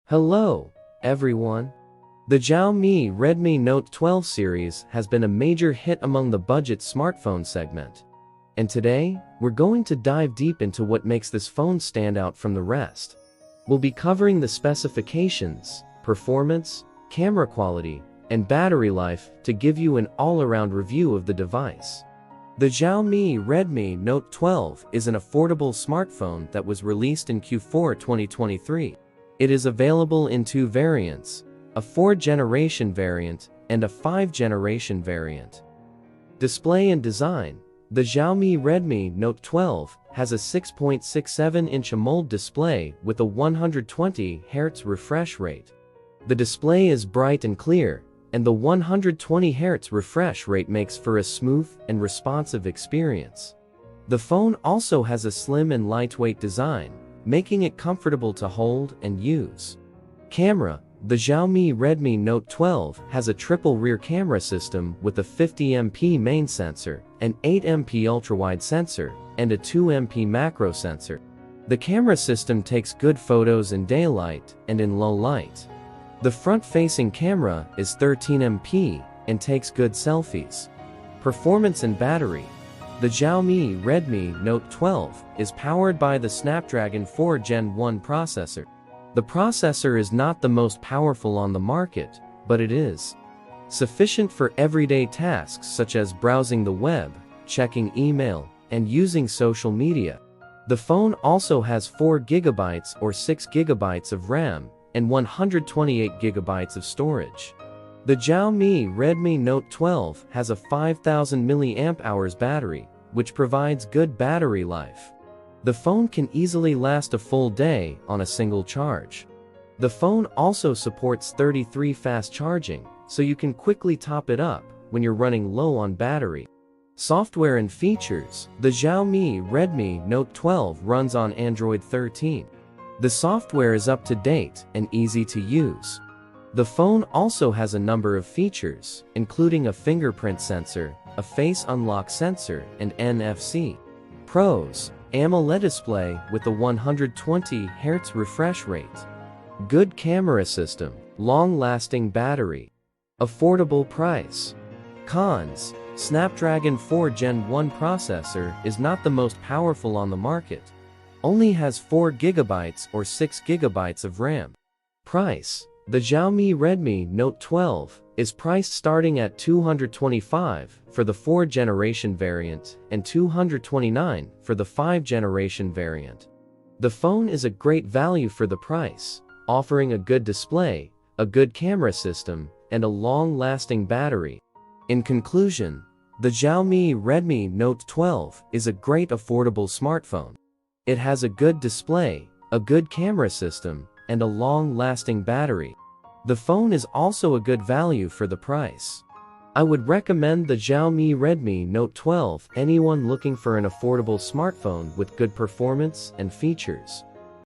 Hello, everyone. The Xiaomi Redmi Note 12 series has been a major hit among the budget smartphone segment. And today, we're going to dive deep into what makes this phone stand out from the rest. We'll be covering the specifications, performance, camera quality, and battery life to give you an all-around review of the device. The Xiaomi Redmi Note 12 is an affordable smartphone that was released in Q4 2023. It is available in two variants, a 4th-generation variant and a 5th-generation variant. Display and design. The Xiaomi Redmi Note 12 has a 6.67-inch AMOLED display with a 120Hz refresh rate. The display is bright and clear, and the 120Hz refresh rate makes for a smooth and responsive experience. The phone also has a slim and lightweight design, making it comfortable to hold and use. Camera. The Xiaomi Redmi Note 12 has a triple rear camera system with a 50MP main sensor, an 8MP ultrawide sensor, and a 2MP macro sensor. The camera system takes good photos in daylight and in low light. The front-facing camera is 13MP and takes good selfies. Performance and battery. The Xiaomi Redmi Note 12 is powered by the Snapdragon 4 Gen 1 processor. The processor is not the most powerful on the market, but it is sufficient for everyday tasks such as browsing the web, checking email, and using social media. The phone also has 4GB or 6GB of RAM and 128GB of storage. The Xiaomi Redmi Note 12 has a 5000 mAh battery, which provides good battery life. The phone can easily last a full day on a single charge. The phone also supports 33 fast charging, so you can quickly top it up when you're running low on battery. Software and features. The Xiaomi Redmi Note 12 runs on Android 13. The software is up to date and easy to use. The phone also has a number of features, including a fingerprint sensor, a face unlock sensor, and NFC. Pros. AMOLED display with a 120Hz refresh rate. Good camera system. Long-lasting battery. Affordable price. Cons. Snapdragon 4 Gen 1 processor is not the most powerful on the market. Only has 4GB or 6GB of RAM. Price. The Xiaomi Redmi Note 12 is priced starting at $225 for the 4th-generation variant and $229 for the 5th-generation variant. The phone is a great value for the price, offering a good display, a good camera system, and a long-lasting battery. In conclusion, the Xiaomi Redmi Note 12 is a great affordable smartphone. It has a good display, a good camera system, and a long-lasting battery. The phone is also a good value for the price. I would recommend the Xiaomi Redmi Note 12 anyone looking for an affordable smartphone with good performance and features.